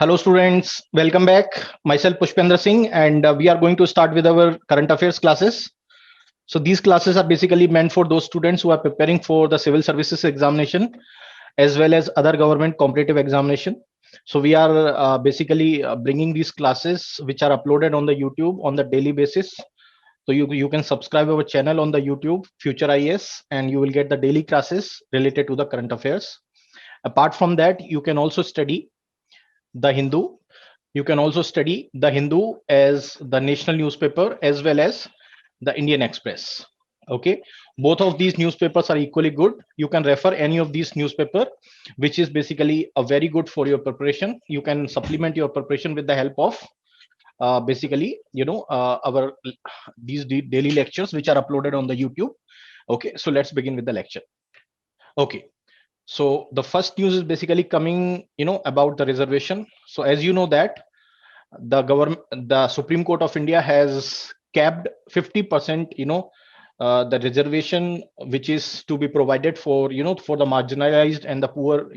Hello, students. Welcome back. Myself, Pushpendra Singh, and we are going to start with our current affairs classes. So, these classes are basically meant for those students who are preparing for the civil services examination as well as other government competitive examination. So, we are basically bringing these classes which are uploaded on the YouTube on the daily basis. So, you can subscribe our channel on the YouTube, Future IAS, and you will get the daily classes related to the current affairs. Apart from that, you can also study the Hindu. You can also study the Hindu as the national newspaper as well as the Indian Express. Okay, both of these newspapers are equally good. You can refer any of these newspaper, which is basically a very good for your preparation. You can supplement your preparation with the help of basically our these daily lectures which are uploaded on the YouTube. Okay, so let's begin with the lecture. Okay, so the first news is basically coming about the reservation. So as you know that the Supreme Court of India has capped 50%, the reservation which is to be provided for, for the marginalized and the poor,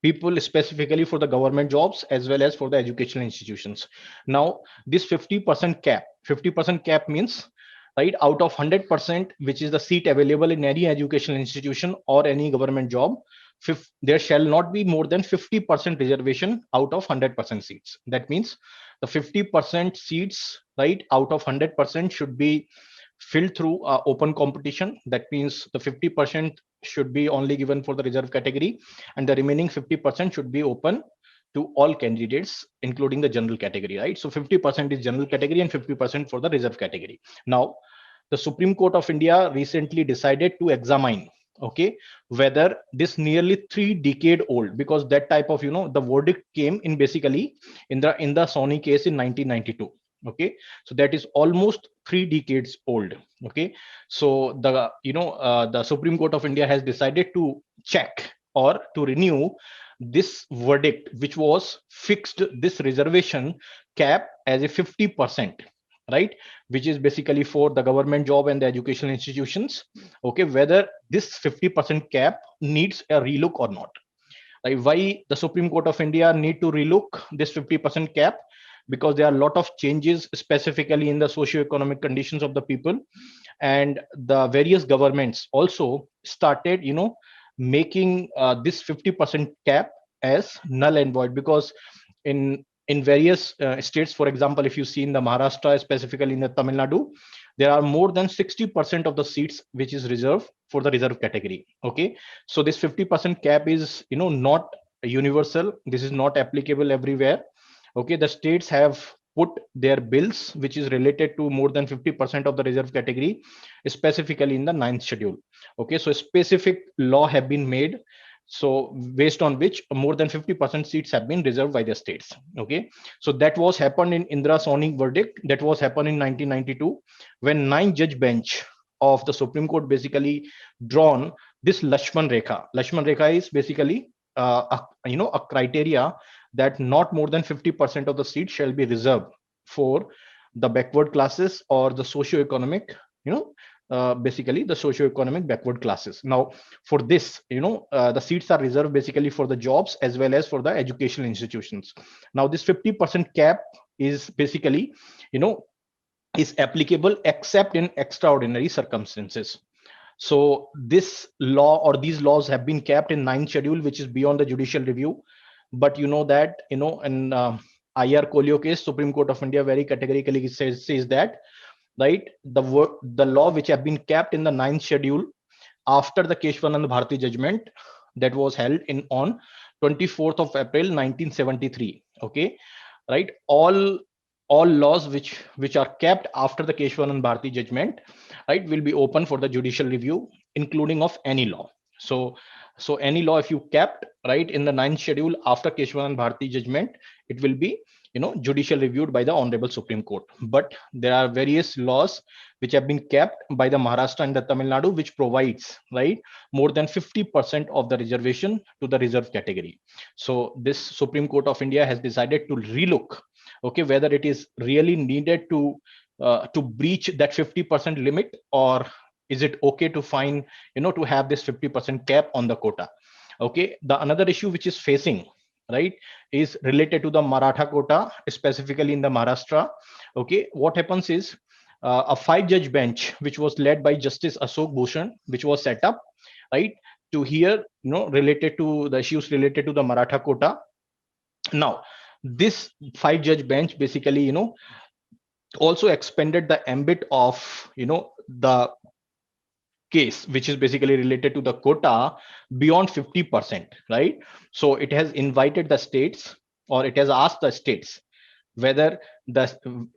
people, specifically for the government jobs as well as for the educational institutions. Now, this 50% cap means, right, out of 100%, which is the seat available in any educational institution or any government job, there shall not be more than 50% reservation out of 100% seats. That means the 50% seats, right, out of 100% should be filled through open competition. That means the 50% should be only given for the reserve category, and the remaining 50% should be open to all candidates, including the general category, right? So 50% is general category and 50% for the reserve category. Now, the Supreme Court of India recently decided to examine, okay, whether this nearly 3 decade old, because that type of, the verdict came in basically in the Sony case in 1992. Okay, so that is almost 3 decades old. Okay, so the Supreme Court of India has decided to check or to renew this verdict, which was fixed this reservation cap as a 50%, right, which is basically for the government job and the educational institutions. Okay, whether this 50% cap needs a relook or not. Like, why the Supreme Court of India need to relook this 50% cap? Because there are a lot of changes, specifically in the socio-economic conditions of the people, and the various governments also started, making this 50% cap as null and void. Because in various states, for example, if you see in the Maharashtra, specifically in the Tamil Nadu, there are more than 60% of the seats which is reserved for the reserve category. Okay, so this 50% cap is, not universal. This is not applicable everywhere. Okay, the states have put their bills which is related to more than 50% of the reserve category, specifically in the ninth schedule. Okay, so a specific law have been made, so based on which more than 50% seats have been reserved by the states. Okay, so that was happened in Indra Sawhney verdict, that was happened in 1992, when 9 judge bench of the Supreme Court basically drawn this Lashman Rekha is basically a criteria that not more than 50% of the seats shall be reserved for the backward classes or the socio-economic, basically the socio-economic backward classes. Now, for this, the seats are reserved basically for the jobs as well as for the educational institutions. Now, this 50% cap is basically, is applicable except in extraordinary circumstances. So this law or these laws have been kept in ninth schedule, which is beyond the judicial review. But you know that, in IR Kolio case, Supreme Court of India very categorically says that, right, the law which have been kept in the ninth schedule after the Keshwanand Bharati judgment that was held in on 24th of April 1973. Okay, right, all laws which are kept after the Keshwanand Bharati judgment, right, will be open for the judicial review, including of any law. So any law, if you kept, right, in the ninth schedule after Keshwanand Bharati judgment, it will be, judicial reviewed by the Honorable Supreme Court. But there are various laws which have been kept by the Maharashtra and the Tamil Nadu, which provides, right, more than 50% of the reservation to the reserve category. So this Supreme Court of India has decided to relook, okay, whether it is really needed to breach that 50% limit, or is it okay to find, to have this 50% cap on the quota. Okay, the another issue which is facing, right, is related to the Maratha quota, specifically in the Maharashtra. Okay, what happens is a 5-judge bench, which was led by Justice Ashok Bhushan, which was set up, right, to hear, related to the issues related to the Maratha quota. Now, this 5-judge bench basically, also expanded the ambit of, the case, which is basically related to the quota beyond 50%, right? So it has invited the states, or it has asked the states whether the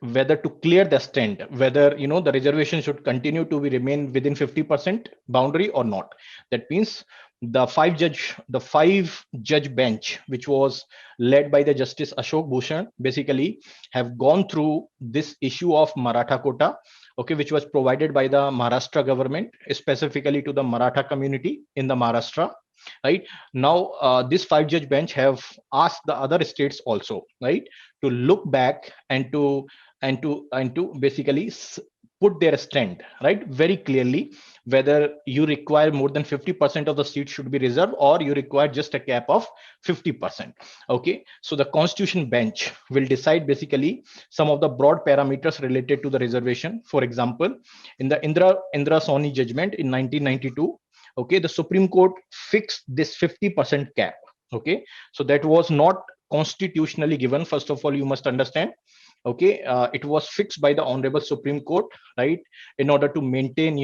whether to clear the stand, whether the reservation should continue to be remain within 50% boundary or not. That means the five judge bench, which was led by the Justice Ashok Bhushan, basically have gone through this issue of Maratha quota, okay, which was provided by the Maharashtra government, specifically to the Maratha community in the Maharashtra. Right now, this 5-judge bench have asked the other states also, right, to look back and to basically put their stand, right, very clearly, whether you require more than 50% of the seats should be reserved, or you require just a cap of 50%. Okay, so the constitution bench will decide basically some of the broad parameters related to the reservation. For example, in the Indra Sawhney judgment in 1992, okay, the Supreme Court fixed this 50% cap. Okay, so that was not constitutionally given. First of all, you must understand, okay, it was fixed by the honorable Supreme Court, right, in order to maintain,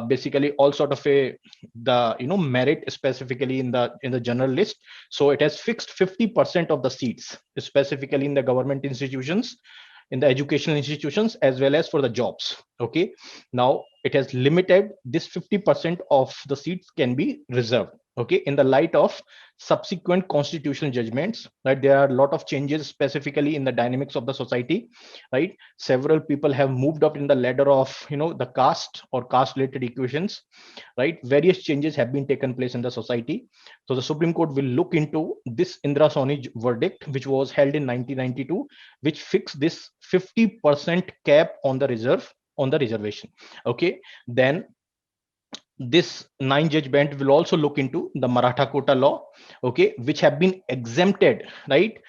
basically all sort of the merit, specifically in the general list. So it has fixed 50% of the seats, specifically in the government institutions, in the educational institutions, as well as for the jobs. Okay, now it has limited this 50% of the seats can be reserved. Okay, in the light of subsequent constitutional judgments, right, there are a lot of changes, specifically in the dynamics of the society, right. Several people have moved up in the ladder of the caste or caste related equations, right. Various changes have been taken place in the society. So the Supreme Court will look into this Indra Sawhney verdict, which was held in 1992, which fixed this 50% cap on the reservation. Okay, then this 9-judge bench will also look into the Maratha quota law, okay, which have been exempted, right,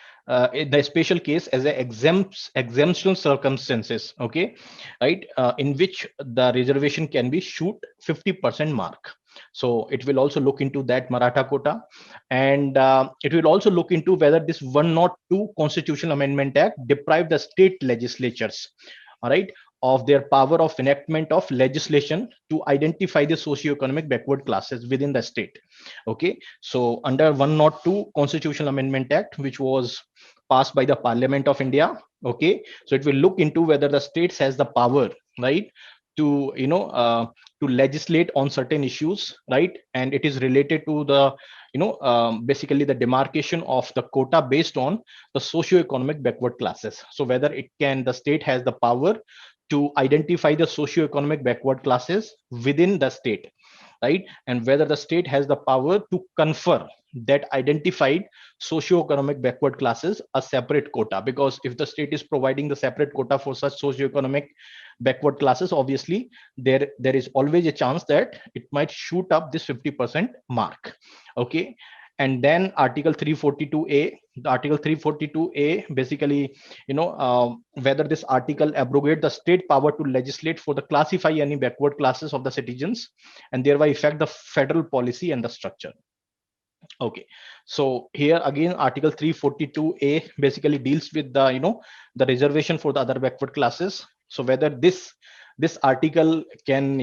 in the special case as a exemption circumstances. Okay, right, in which the reservation can be shoot 50% mark. So it will also look into that Maratha quota, and it will also look into whether this 102 Constitutional Amendment Act deprived the state legislatures, all right, of their power of enactment of legislation to identify the socio-economic backward classes within the state. Okay, so under 102 Constitutional Amendment Act, which was passed by the Parliament of India, okay, so it will look into whether the states has the power, right, to to legislate on certain issues, right, and it is related to the basically the demarcation of the quota based on the socio-economic backward classes. So whether the state has the power to identify the socio-economic backward classes within the state, right, and whether the state has the power to confer that identified socio-economic backward classes a separate quota. Because if the state is providing the separate quota for such socio-economic backward classes, obviously there is always a chance that it might shoot up this 50% mark. Okay, and then article 342a, the article 342a basically, whether this article abrogate the state power to legislate for the classify any backward classes of the citizens, and thereby affect the federal policy and the structure. Okay, so here again article 342a basically deals with the the reservation for the other backward classes. So whether this article can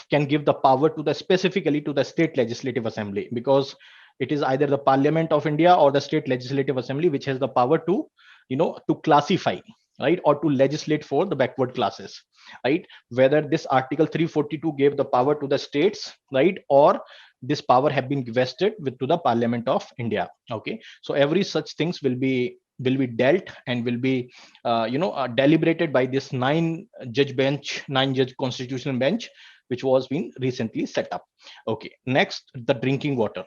can give the power to the specifically to the state legislative assembly, because it is either the Parliament of India or the state legislative assembly which has the power to to classify, right, or to legislate for the backward classes, right. Whether this article 342 gave the power to the states, right, or this power have been vested with to the Parliament of India. Okay, so every such things will be dealt and will be deliberated by this 9-judge constitutional bench, which was being recently set up. Okay, next, the drinking water.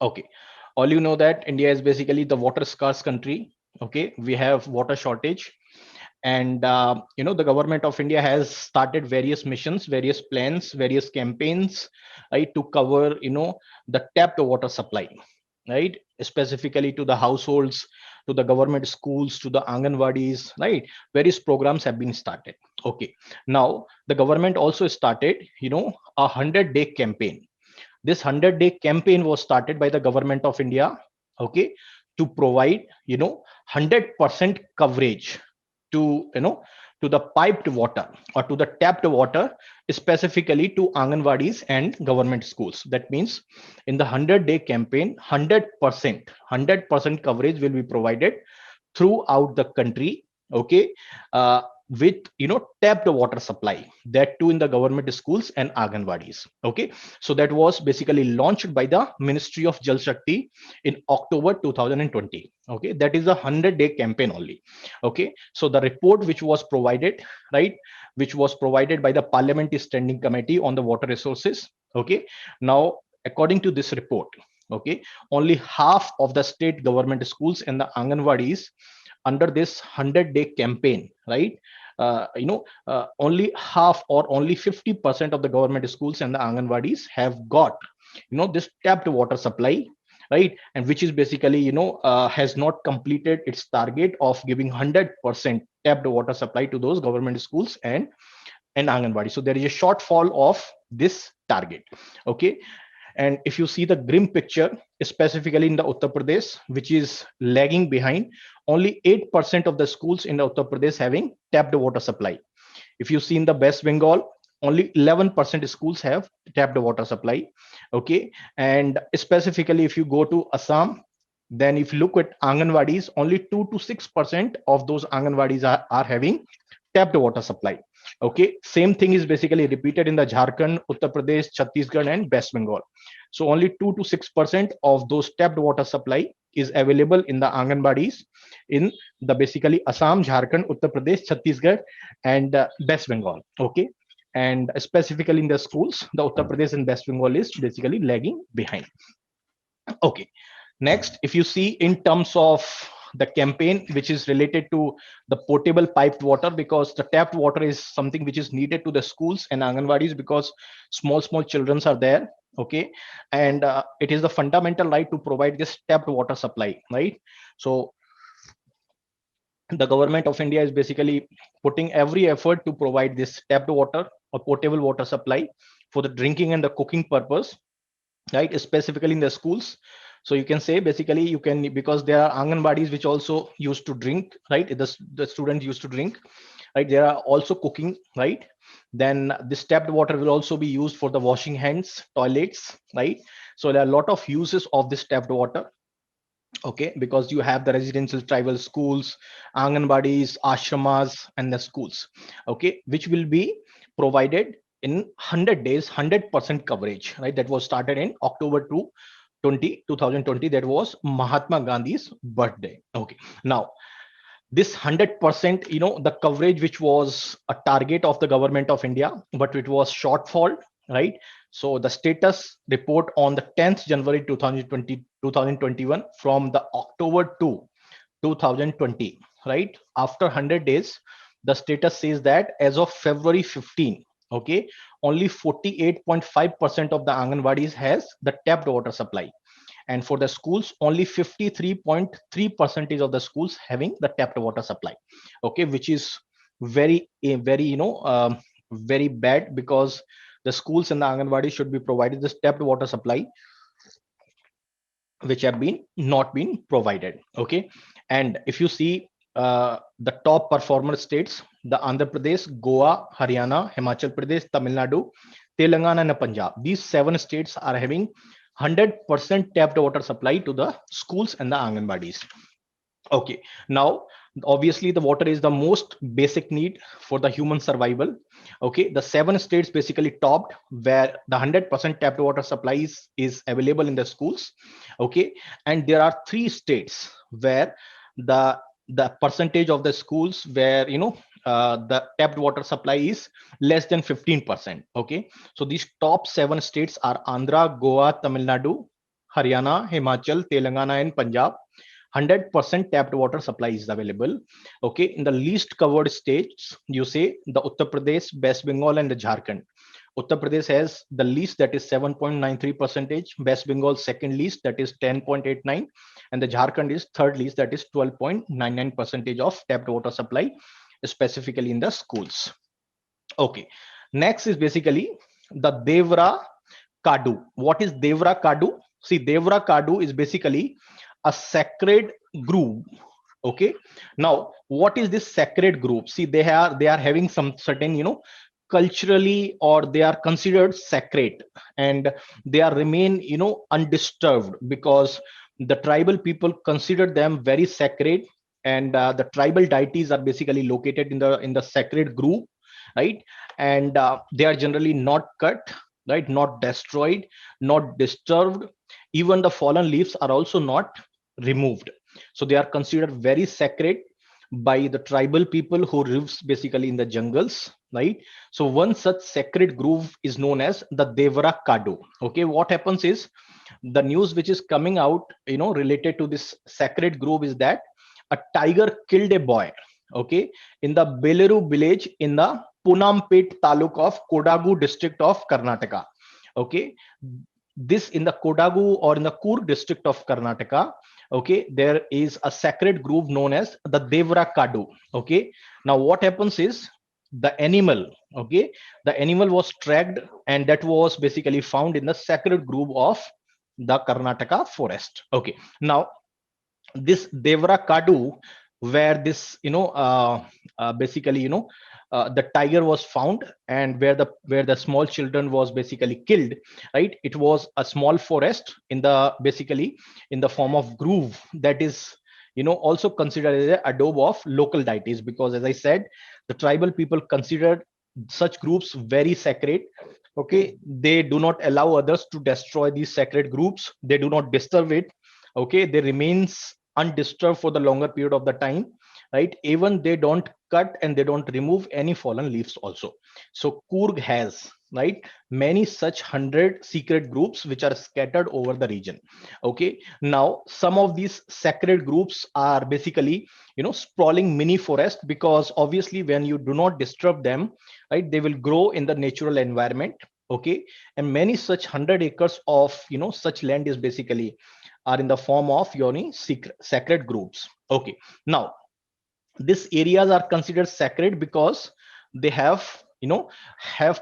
Okay, all that India is basically the water scarce country. Okay, we have water shortage, And the government of India has started various missions, various plans, various campaigns, right, to cover the tapped water supply, right, specifically to the households, to the government schools, to the Anganwadis, right. Various programs have been started. Okay, now the government also started a 100-day campaign. This 100-day campaign was started by the government of India, okay, to provide 100% coverage to to the piped water or to the tapped water, specifically to Anganwadis and government schools. That means in the 100-day campaign, 100% coverage will be provided throughout the country, okay, with tapped water supply, that too in the government schools and Anganwadis. Okay, so that was basically launched by the Ministry of Jal Shakti in October 2020. Okay, that is a 100-day campaign only. Okay, so the report which was provided, right, which was provided by the Parliamentary Standing Committee on the Water Resources. Okay, now according to this report, okay, only half of the state government schools and the Anganwadis under this 100-day campaign, right, only half or only 50% of the government schools and the Anganwadis have got this tapped water supply, right, and which is basically has not completed its target of giving 100% tapped water supply to those government schools and Anganwadi. So there is a shortfall of this target. Okay, and if you see the grim picture, specifically in the Uttar Pradesh, which is lagging behind, only 8% of the schools in the Uttar Pradesh having tapped water supply. If you see in the West Bengal, only 11% schools have tapped water supply. Okay, and specifically if you go to Assam, then if you look at Anganwadis, only 2 to 6% of those Anganwadis are having tapped water supply. Okay, same thing is basically repeated in the Jharkhand, Uttar Pradesh, Chhattisgarh, and West Bengal. So only 2 to 6% of those tapped water supply is available in the Anganwadis in the basically Assam, Jharkhand, Uttar Pradesh, Chhattisgarh, and West Bengal. Okay, and specifically in the schools, the Uttar Pradesh and West Bengal is basically lagging behind. Okay, next, if you see in terms of the campaign which is related to the potable piped water, because the tapped water is something which is needed to the schools and Anganwadis because small children are there. Okay, and it is the fundamental right to provide this tapped water supply, right? So the government of India is basically putting every effort to provide this tapped water or potable water supply for the drinking and the cooking purpose, right, specifically in the schools. So you can say basically you can, because there are Anganwadis which also used to drink, right, the students used to drink, right, there are also cooking, right, then this tapped water will also be used for the washing hands, toilets, right. So there are a lot of uses of this tapped water. Okay, because you have the residential tribal schools, Anganwadis, ashramas, and the schools, okay, which will be provided in 100 days, 100% coverage, right, that was started in October 2020. That was Mahatma Gandhi's birthday. Okay, now this 100%, the coverage which was a target of the government of India, but it was shortfall, right. So the status report on the 10th January 2021 from the October 2 2020, right, after 100 days, the status says that as of February 15, okay, only 48.5% of the Anganwadis has the tapped water supply, and for the schools only 53.3% of the schools having the tapped water supply. Okay, which is very very bad, because the schools and the Anganwadi should be provided this tapped water supply, which have been not been provided. Okay, and if you see the top performer states, the Andhra Pradesh, Goa, Haryana, Himachal Pradesh, Tamil Nadu, Telangana, and Punjab, these 7 states are having 100% tapped water supply to the schools and the Anganwadis. Okay, now obviously the water is the most basic need for the human survival. Okay, the 7 states basically topped where the 100% tapped water supply is available in the schools. Okay, and there are 3 states where the percentage of the schools where the tapped water supply is less than 15%. Okay, so these top 7 states are Andhra, Goa, Tamil Nadu, Haryana, Himachal, Telangana, and Punjab. 100% tapped water supply is available. Okay, in the least covered states, you say the Uttar Pradesh, West Bengal, and the Jharkhand. Uttar Pradesh has the least, that is 7.93 percentage. West Bengal second least, that is 10.89, and the Jharkhand is third least, that is 12.99 percentage of tapped water supply, specifically in the schools. Okay, next is basically the Devra Kadu. What is Devra Kadu? See, Devra Kadu is basically a sacred grove. Okay, now what is this sacred group? See, they are having some certain, culturally, or they are considered sacred, and they are remain, undisturbed, because the tribal people consider them very sacred, and the tribal deities are basically located in the sacred group, right? And they are generally not cut, right, not destroyed, not disturbed. Even the fallen leaves are also not removed. So they are considered very sacred by the tribal people who lives basically in the jungles, right? So one such sacred grove is known as the Devara Kadu. Okay, what happens is, the news which is coming out, related to this sacred grove, is that a tiger killed a boy, okay, in the Beleru village in the Punampet taluk of Kodagu district of Karnataka. Okay, this in the Kodagu or in the Coorg district of Karnataka. Okay, there is a sacred grove known as the Devra Kadu. Okay, now what happens is, the animal, okay, the animal was tracked, and that was basically found in the sacred grove of the Karnataka forest. Okay, now this Devra Kadu, where this, basically, the tiger was found, and where the small children was basically killed, right? It was a small forest in the, basically, in the form of groove, that is, also considered as a adobe of local deities, because as I said, the tribal people considered such groups very sacred. Okay, they do not allow others to destroy these sacred groups, they do not disturb it. Okay, they remains undisturbed for the longer period of the time, right? Even they don't cut and they don't remove any fallen leaves also. So Coorg has, right, many such 100 secret groups which are scattered over the region. Okay, now some of these sacred groups are basically, sprawling mini forest, because obviously when you do not disturb them, right, they will grow in the natural environment. Okay, and many such 100 acres of, such land is basically are in the form of yoni sacred groups. Okay, now these areas are considered sacred because they have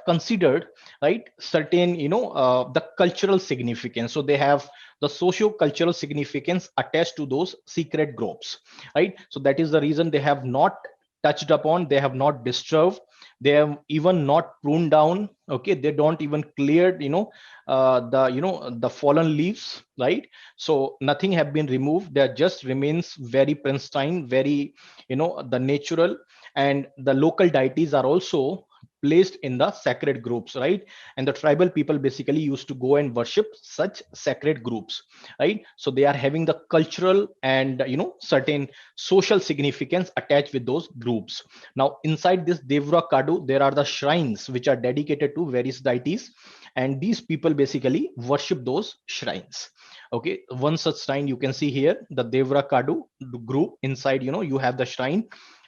considered, right, certain, the cultural significance. So they have the socio-cultural significance attached to those secret groups, right? So that is the reason they have not touched upon, they have not disturbed, they have even not pruned down. Okay, they don't even cleared, the fallen leaves, right? So nothing have been removed, there just remains very pristine, very, the natural, and the local deities are also placed in the sacred groups, right? And the tribal people basically used to go and worship such sacred groups, right? So they are having the cultural and, certain social significance attached with those groups. Now inside this Devra Kadu, there are the shrines which are dedicated to various deities, and these people basically worship those shrines. Okay, one such shrine you can see here, the Devra Kadu group. Inside, you have the shrine,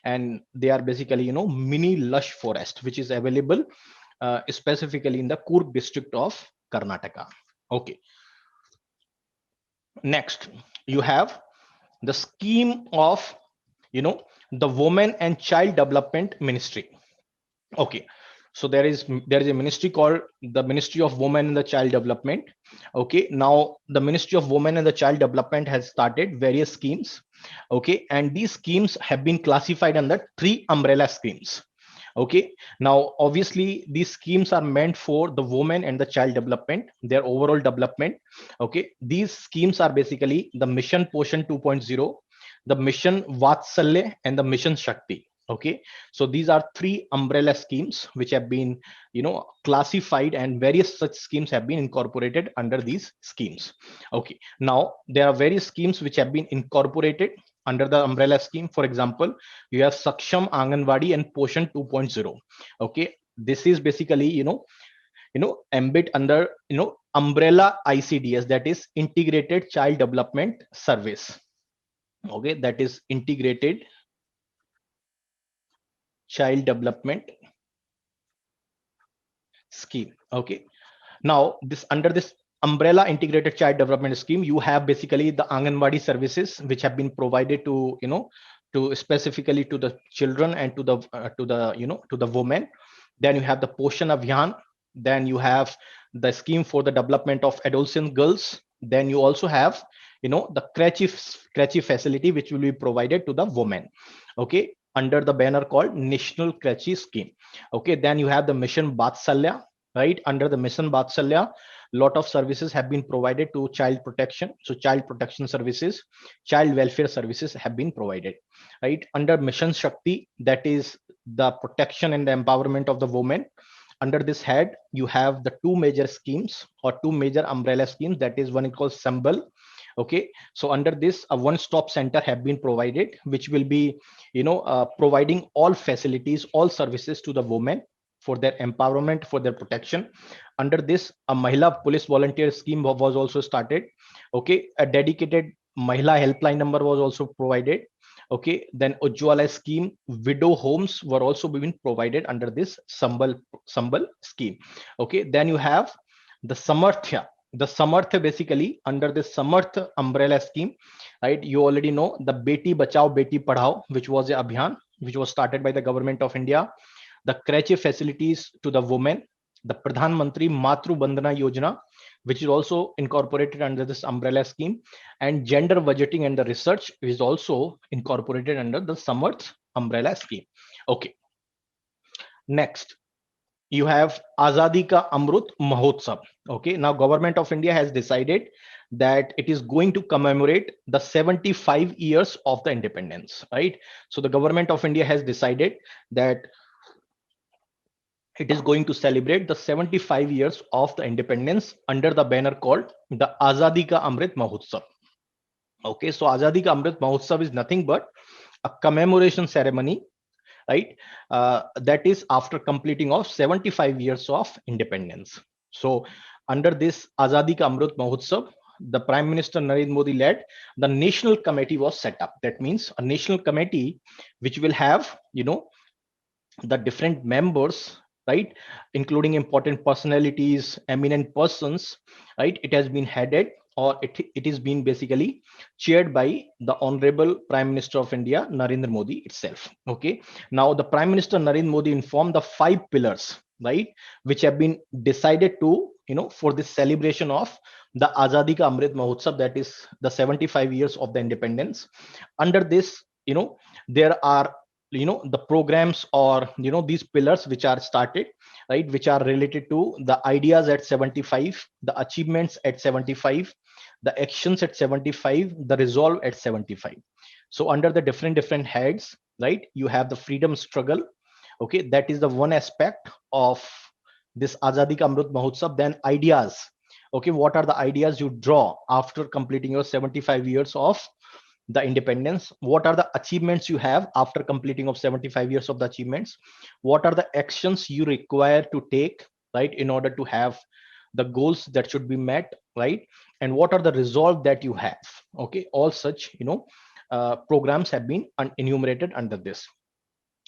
and they are basically, mini lush forest which is available, specifically in the Coorg district of Karnataka. Okay, next you have the scheme of, the Women and Child Development Ministry. Okay, so there is a ministry called the Ministry of Women and the Child Development. Okay, now the Ministry of Women and the Child Development has started various schemes. Okay, and these schemes have been classified under three umbrella schemes. Okay, now obviously these schemes are meant for the women and the child development, their overall development. Okay, these schemes are basically the Mission Poshan 2.0, the Mission Vatsalya, and the Mission Shakti. Okay, so these are three umbrella schemes which have been, classified, and various such schemes have been incorporated under these schemes. Okay, now there are various schemes which have been incorporated under the umbrella scheme. For example, you have Saksham Anganwadi and Poshan 2.0. Okay, this is basically, embed under, umbrella ICDS, that is Integrated Child Development Service. Okay, that is integrated child development scheme. Okay, now this under this umbrella integrated child development scheme, you have basically the Anganwadi services which have been provided to, to specifically to the children and to the women. Then you have the Poshan Abhiyan. Then you have the scheme for the development of adolescent girls. Then you also have, the creche facility which will be provided to the women. Okay, under the banner called National Creche Scheme. Okay, then you have the Mission Vatsalya, right? Under the Mission Vatsalya, lot of services have been provided to child protection. So child protection services, child welfare services have been provided, right? Under Mission Shakti, that is the protection and the empowerment of the women. Under this head, you have the two major schemes or two major umbrella schemes. That is one is called Sambal. Okay, so under this, a one-stop center have been provided, which will be, providing all facilities, all services to the women for their empowerment, for their protection. Under this, a Mahila police volunteer scheme was also started. Okay, a dedicated Mahila helpline number was also provided. Okay, then Ujjwala scheme, widow homes were also being provided under this Sambal scheme. Okay, then you have the Samarthya. The Samarthya, basically under this Samarth umbrella scheme, right? You already know the Beti Bachao Beti Padhao, which was a abhiyan which was started by the government of India. The creche facilities to the women, the Pradhan Mantri Matru Bandhana Yojana, which is also incorporated under this umbrella scheme, and gender budgeting and the research is also incorporated under the Samarth umbrella scheme. Okay, next you have Azadi Ka Amrut Mahotsav. Okay, now government of India has decided that it is going to commemorate the 75 years of the independence, right? So the government of India has decided that it is going to celebrate the 75 years of the independence under the banner called the Azadi Ka Amrit Mahotsav. Okay, so Azadi Ka Amrit Mahotsav is nothing but a commemoration ceremony, right? That is after completing of 75 years of independence. So under this Azadi Ka Amrit Mahotsav, the Prime Minister Narendra Modi led the national committee was set up. That means a national committee which will have, the different members, right, including important personalities, eminent persons, right? It has been headed, or it is being basically chaired by the honorable Prime Minister of India Narendra Modi itself. Okay, now the Prime Minister Narendra Modi informed the 5 pillars, right, which have been decided to, for this celebration of the Azadi Ka Amrit Mahotsav, that is the 75 years of the independence. Under this, there are, the programs, or these pillars which are started, right, which are related to the ideas at 75, the achievements at 75, the actions at 75, the resolve at 75. So under the different heads, right, you have the freedom struggle. Okay, that is the one aspect of this Azadi Ka Amrit Mahotsav. Then ideas. Okay, what are the ideas you draw after completing your 75 years of the independence? What are the achievements you have after completing of 75 years of the achievements? What are the actions you require to take, right, in order to have the goals that should be met, right? And what are the resolve that you have? Okay, all such, programs have been enumerated under this.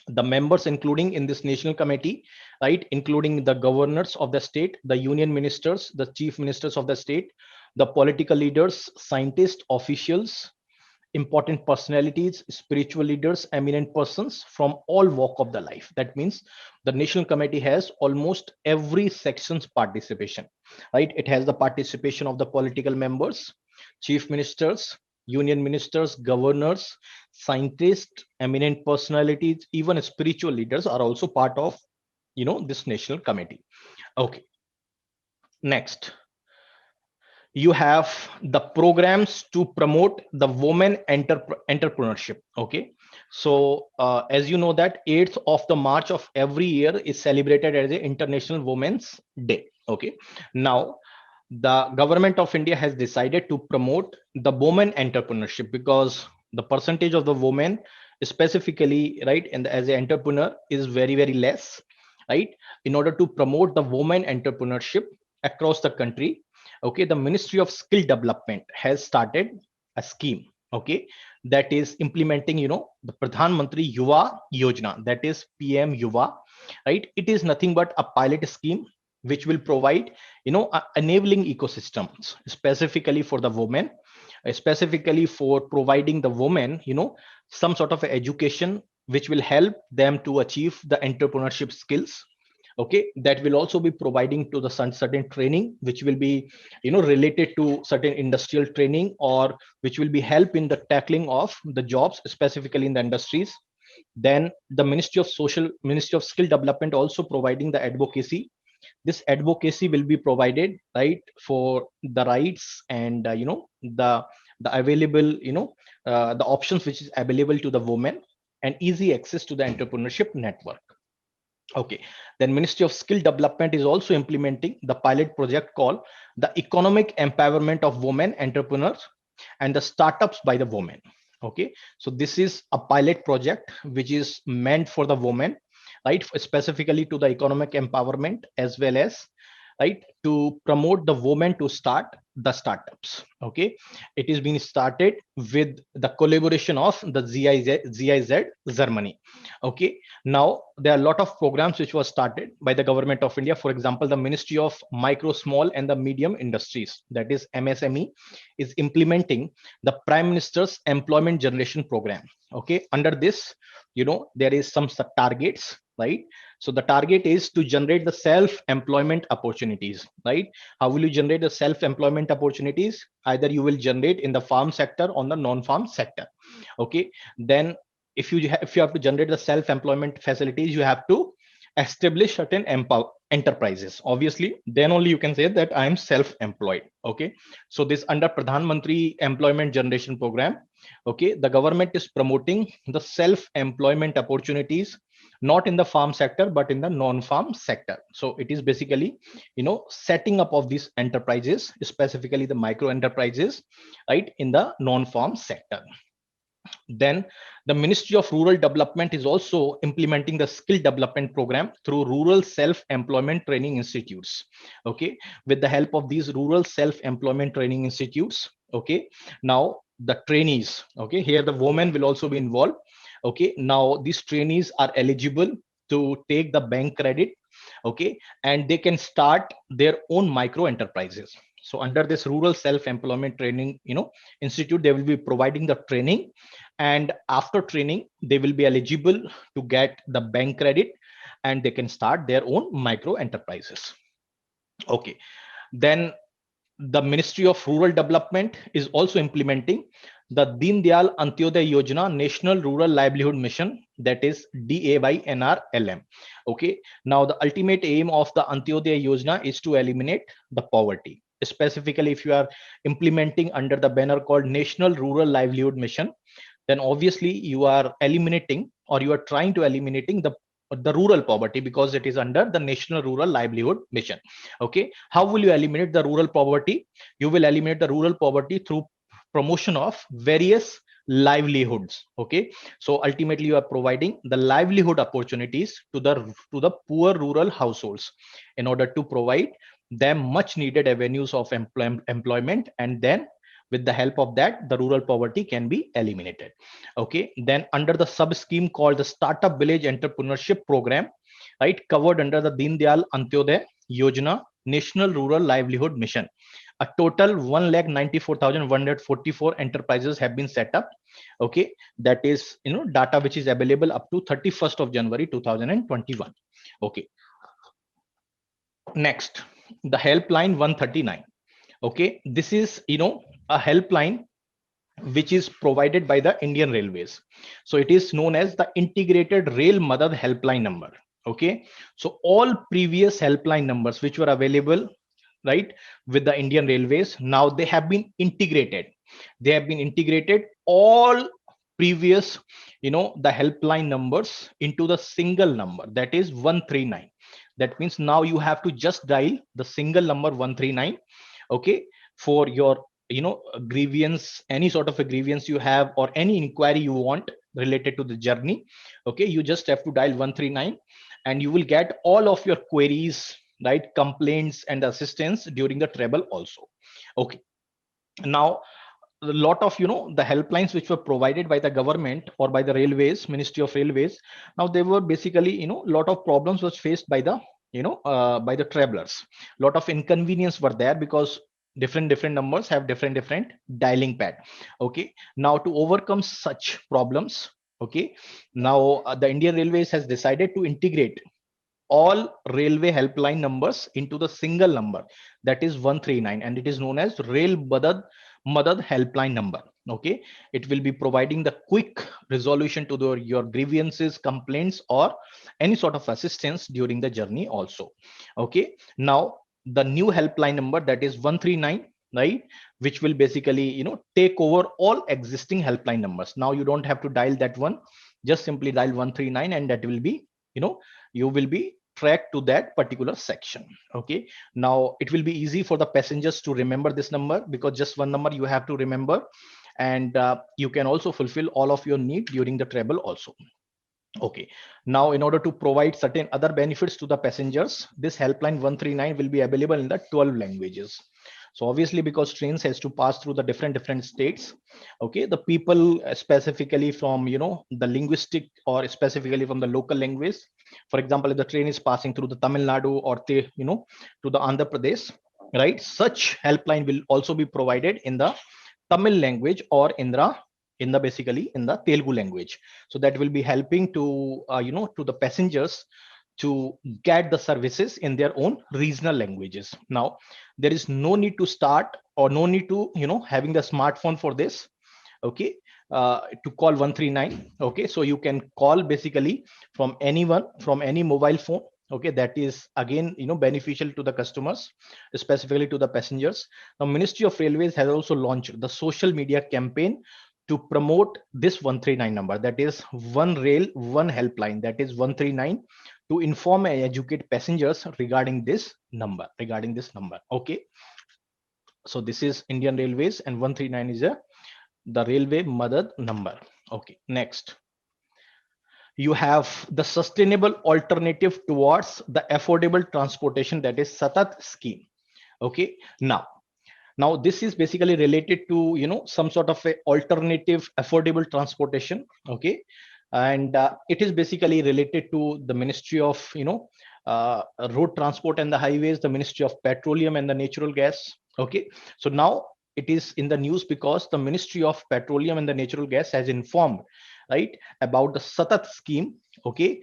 The members including in this national committee, right, including the governors of the state, the union ministers, the chief ministers of the state, the political leaders, scientists, officials, important personalities, spiritual leaders, eminent persons from all walk of the life. That means the national committee has almost every section's participation, right? It has the participation of the political members, chief ministers, union ministers, governors, scientists, eminent personalities, even spiritual leaders are also part of, this national committee. Okay, next you have the programs to promote the women entrepreneurship. Okay, so as you know that 8th of the March of every year is celebrated as the International Women's Day. Okay, now the government of India has decided to promote the women entrepreneurship because the percentage of the women specifically, right, and as an entrepreneur is very less, right? In order to promote the women entrepreneurship across the country, okay, the Ministry of Skill Development has started a scheme. Okay, that is implementing, the Pradhan Mantri Yuva Yojana, that is PM Yuva, right? It is nothing but a pilot scheme which will provide, enabling ecosystems specifically for the women, specifically for providing the women, some sort of education which will help them to achieve the entrepreneurship skills. Okay, that will also be providing to the certain training which will be, related to certain industrial training, or which will be help in the tackling of the jobs specifically in the industries. Then the Ministry of Skill Development also providing the advocacy. This advocacy will be provided, right, for the rights and, the available, the options which is available to the women, and easy access to the entrepreneurship network. Okay, then Ministry of Skill Development is also implementing the pilot project called the Economic Empowerment of Women Entrepreneurs and the Startups by the Women. Okay, so this is a pilot project which is meant for the women, right, specifically to the economic empowerment, as well as, right, to promote the women to start the startups. Okay, it is being started with the collaboration of the GIZ Germany. Okay, now there are a lot of programs which was started by the government of India. For example, the Ministry of Micro, Small and the Medium Industries, that is MSME, is implementing the Prime Minister's Employment Generation Program. Okay, under this, there is some targets, right? So the target is to generate the self-employment opportunities, right? How will you generate the self-employment opportunities? Either you will generate in the farm sector or the non-farm sector. Okay, then if you have to generate the self-employment facilities, you have to establish certain enterprises. Obviously, then only you can say that I am self-employed. Okay, so this under Pradhan Mantri Employment Generation Program, okay, the government is promoting the self-employment opportunities, not in the farm sector but in the non-farm sector. So it is basically, setting up of these enterprises, specifically the micro enterprises, right, in the non-farm sector. Then the Ministry of Rural Development is also implementing the skill development program through rural self-employment training institutes. Okay, with the help of these rural self-employment training institutes. Okay, now the trainees, okay, here the women will also be involved. Okay, now these trainees are eligible to take the bank credit. Okay, and they can start their own micro enterprises. So under this rural self-employment training, institute, they will be providing the training, and after training they will be eligible to get the bank credit, and they can start their own micro enterprises. Okay, then the Ministry of Rural Development is also implementing the Deen Dayal Antyodaya Yojana National Rural Livelihood Mission, that is DAYNRLM. Okay, now the ultimate aim of the Antyodaya Yojana is to eliminate the poverty. Specifically, if you are implementing under the banner called National Rural Livelihood Mission, then obviously you are eliminating, or you are trying to eliminating the rural poverty, because it is under the National Rural Livelihood Mission. Okay, how will you eliminate the rural poverty? You will eliminate the rural poverty through promotion of various livelihoods. Okay, so ultimately you are providing the livelihood opportunities to the poor rural households in order to provide them much needed avenues of employment, and then with the help of that the rural poverty can be eliminated. Okay, then under the sub scheme called the Startup Village Entrepreneurship Program, right, covered under the Deen Dayal Antyodaya Yojana National Rural Livelihood Mission, a total 1,94,144 enterprises have been set up. Okay, that is, data which is available up to 31st of January 2021. Okay, next, the helpline 139. Okay, this is, a helpline which is provided by the Indian Railways. So it is known as the Integrated Rail Madad Helpline Number. Okay, so all previous helpline numbers which were available, right, with the Indian Railways, now they have been integrated. They have been integrated all previous, the helpline numbers into the single number, that is 139. That means now you have to just dial the single number 139. Okay, for your, grievance, any sort of a grievance you have, or any inquiry you want related to the journey. Okay, you just have to dial 139, and you will get all of your queries, right, complaints and assistance during the travel also. Okay, now a lot of the helplines which were provided by the government or by the railways, Ministry of Railways. Now they were basically a lot of problems was faced by the by the travelers. Lot of inconvenience were there because different numbers have different dialing pad. Okay, now to overcome such problems, okay, now the Indian Railways has decided to integrate all railway helpline numbers into the single number, that is 139, and it is known as Rail Madad helpline number. Okay, it will be providing the quick resolution to your grievances, complaints, or any sort of assistance during the journey also. Okay, now the new helpline number, that is 139, right, which will basically take over all existing helpline numbers. Now you don't have to dial that one, just simply dial 139, and that will be you will be tracked to that particular section. Okay, now it will be easy for the passengers to remember this number, because just one number you have to remember, and you can also fulfill all of your need during the travel also. Okay, now in order to provide certain other benefits to the passengers, this helpline 139 will be available in the 12 languages. So obviously, because trains has to pass through the different states, okay, the people specifically from the linguistic or specifically from the local language, for example, if the train is passing through the Tamil Nadu or the to the Andhra Pradesh, right, such helpline will also be provided in the Tamil language or in the basically in the Telugu language. So that will be helping to to the passengers to get the services in their own regional languages. Now there is no need to start or no need to having the smartphone for this. Okay, to call 139. Okay, so you can call basically from anyone, from any mobile phone. Okay, that is again beneficial to the customers, specifically to the passengers. Now Ministry of Railways has also launched the social media campaign to promote this 139 number, that is one rail one helpline, that is 139, to inform and educate passengers regarding this number. Okay, so this is Indian Railways, and 139 is the railway Madad number. Okay, next you have the sustainable alternative towards the affordable transportation, that is Satat scheme. Okay, now this is basically related to some sort of a alternative affordable transportation. Okay, and it is basically related to the Ministry of road transport and the highways, the Ministry of petroleum and the natural gas. Okay, so now it is in the news because the Ministry of petroleum and the natural gas has informed, right, about the Satat scheme. Okay,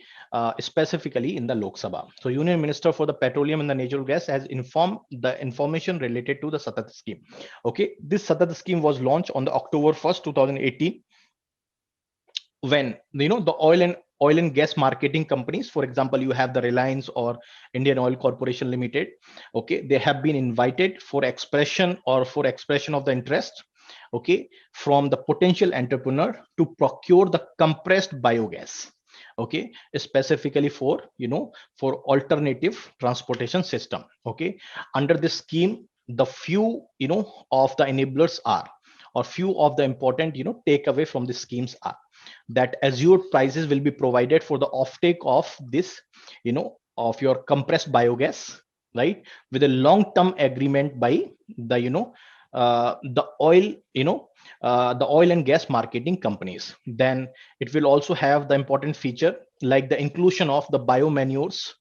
specifically in the Lok Sabha. So Union Minister for the Petroleum and the Natural Gas has informed the information related to the Satat scheme. Okay, this Satat scheme was launched on the October 1st, 2018, when the oil and gas marketing companies, for example, you have the Reliance or Indian Oil Corporation Limited. Okay, they have been invited for expression of the interest, okay, from the potential entrepreneur to procure the compressed biogas. Okay, specifically for for alternative transportation system. Okay, under this scheme, the few of the enablers are, or few of the important takeaway from the schemes are, that assured prices will be provided for the offtake of this of your compressed biogas, right, with a long term agreement by the the oil the oil and gas marketing companies. Then it will also have the important feature like the inclusion of the biomanures,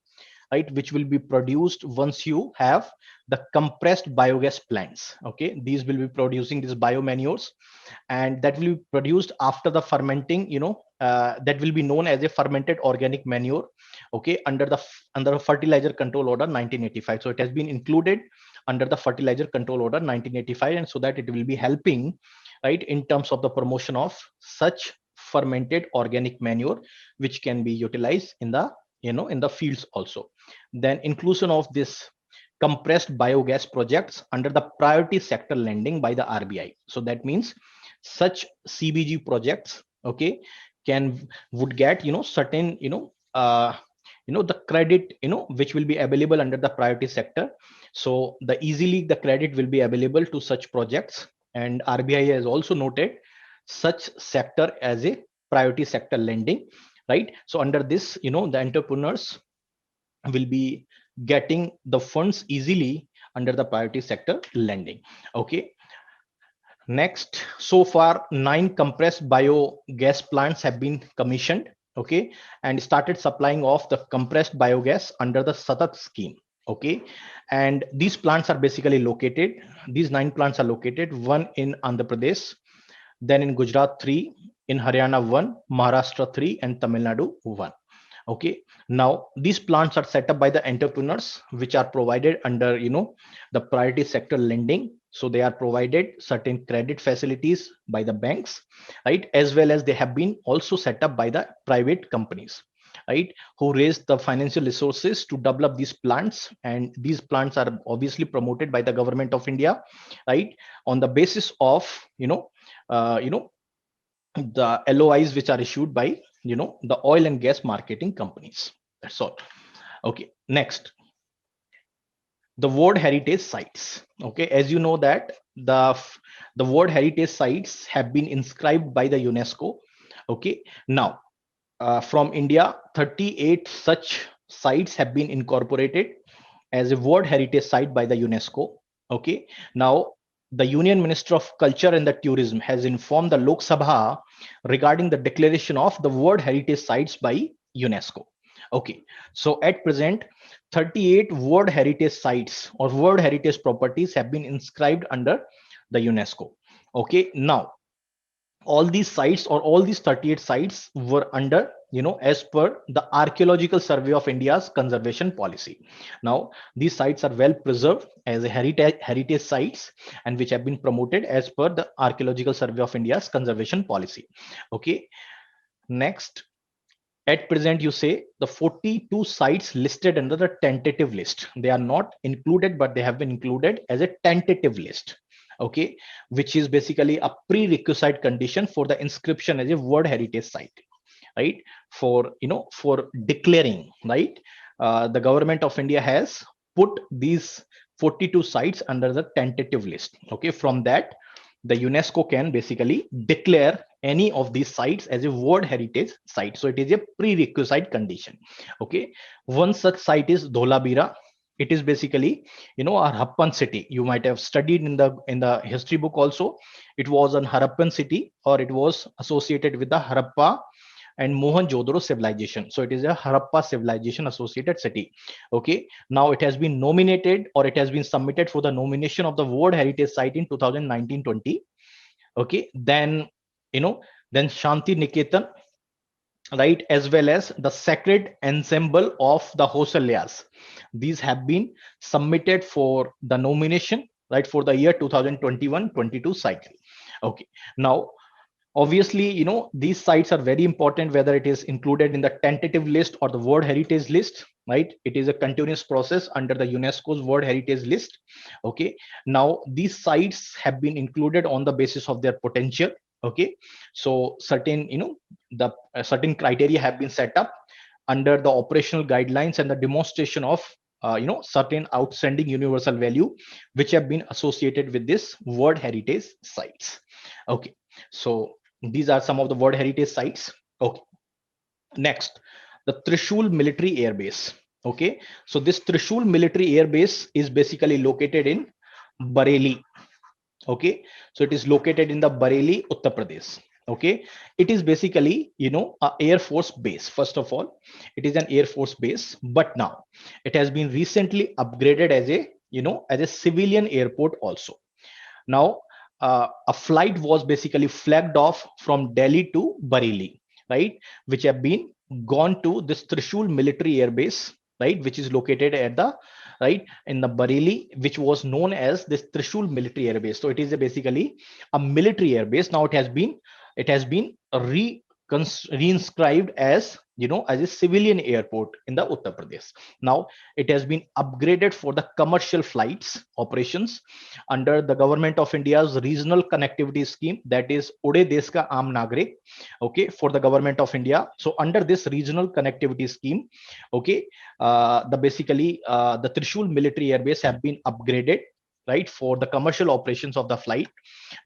right, which will be produced once you have the compressed biogas plants. Okay, these will be producing these biomanures, and that will be produced after the fermenting, that will be known as a fermented organic manure. Okay, under the fertilizer control order 1985. So it has been included under the fertilizer control order 1985, and so that it will be helping, right, in terms of the promotion of such fermented organic manure, which can be utilized in the in the fields also. Then inclusion of this compressed biogas projects under the priority sector lending by the RBI. So that means such CBG projects, okay, would get certain the credit which will be available under the priority sector. So the easily the credit will be available to such projects, and RBI has also noted such sector as a priority sector lending, right? So under this, the entrepreneurs will be getting the funds easily under the priority sector lending. Okay, Next, so far 9 compressed biogas plants have been commissioned, okay, and started supplying of the compressed biogas under the Satat scheme, okay. And these plants are basically located, these 9 plants are located, one in Andhra Pradesh, then in Gujarat 3, in Haryana 1, Maharashtra 3, and Tamil Nadu 1. Okay, now these plants are set up by the entrepreneurs, which are provided under, the priority sector lending. So they are provided certain credit facilities by the banks, right, as well as they have been also set up by the private companies, right, who raise the financial resources to develop these plants. And these plants are obviously promoted by the government of India, right, on the basis of, uh, you know the LOIs which are issued by, the oil and gas marketing companies. That's all. Okay, next, the World Heritage Sites. Okay, as you know that the World Heritage Sites have been inscribed by the UNESCO. Okay, now from India, 38 such sites have been incorporated as a World Heritage Site by the UNESCO. Okay, now the Union Minister of Culture and the Tourism has informed the Lok Sabha regarding the declaration of the World Heritage Sites by UNESCO. Okay, so at present, 38 World Heritage Sites or World Heritage properties have been inscribed under the UNESCO. Okay, now all these sites or all these 38 sites were under, as per the Archaeological Survey of India's conservation policy. Now these sites are well preserved as a heritage sites, and which have been promoted as per the Archaeological Survey of India's conservation policy. Okay, next, at present, you say the 42 sites listed under the tentative list, they are not included, but they have been included as a tentative list. Okay, which is basically a prerequisite condition for the inscription as a World Heritage Site, right? For declaring, right? The government of India has put these 42 sites under the tentative list. Okay, from that, the UNESCO can basically declare any of these sites as a World Heritage Site. So it is a prerequisite condition. Okay, one such site is Dholabira. It is basically, a Harappan city. You might have studied in the history book also. It was an Harappan city, or it was associated with the Harappa and Mohenjo-daro civilization. So it is a Harappa civilization associated city. Okay, now it has been nominated, or it has been submitted for the nomination of the World Heritage Site in 2019-20. Okay, then, then Shanti Niketan, right, as well as the Sacred Ensemble of the Hosalyas. These have been submitted for the nomination, right, for the year 2021-22 cycle. Okay, now obviously, these sites are very important, whether it is included in the tentative list or the World Heritage list, right? It is a continuous process under the UNESCO's World Heritage list. Okay, now these sites have been included on the basis of their potential. Okay, so certain, the certain criteria have been set up under the operational guidelines and the demonstration of, certain outstanding universal value which have been associated with this World Heritage sites. Okay, so these are some of the World Heritage sites. Okay, next, the Trishul Military Air Base. Okay, so this Trishul Military Air Base is basically located in Bareilly. Okay, so it is located in the Bareilly, Uttar Pradesh. Okay, it is basically, a Air Force base. First of all, it is an Air Force base, but now it has been recently upgraded as a, as a civilian airport also. Now, a flight was basically flagged off from Delhi to Bareilly, right, which have been gone to this Trishul Military Air Base, right, which is located at the, right, in the Bareilly, which was known as this Trishul Military Air Base. So it is basically a military air base. Now it has been reinscribed as, as a civilian airport in the Uttar Pradesh. Now it has been upgraded for the commercial flights operations under the government of India's regional connectivity scheme, that is Ude Desh Ka Aam Nagrik. Okay, for the government of India. So under this regional connectivity scheme, okay, the Trishul military airbase have been upgraded, right, for the commercial operations of the flight.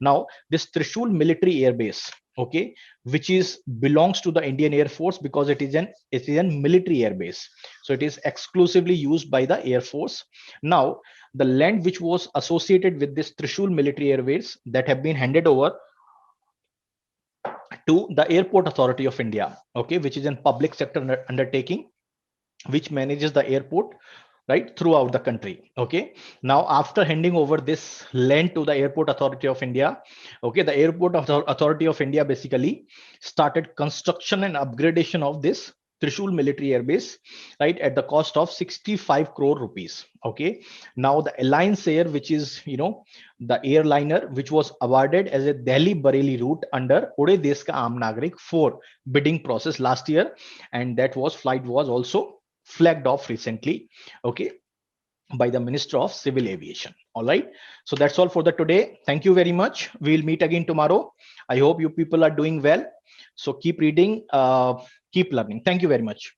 Now this Trishul military airbase, okay, which is belongs to the Indian Air Force because it is a military air base. So it is exclusively used by the Air Force. Now, the land which was associated with this Trishul military air base that have been handed over to the Airport Authority of India, okay, which is a public sector undertaking which manages the airport right throughout the country. Okay, now after handing over this land to the Airport Authority of India, okay, the Authority of India basically started construction and upgradation of this Trishul military air base, right, at the cost of 65 crore rupees. Okay, now the Alliance Air, which is the airliner which was awarded as a Delhi Bareilly route under Ude Desh Ka Aam Nagrik 4 bidding process last year, and that flight was also flagged off recently, okay, by the Minister of Civil Aviation. All right, so that's all for the today. Thank you very much. We'll meet again tomorrow. I hope you people are doing well. So keep reading, keep learning. Thank you very much.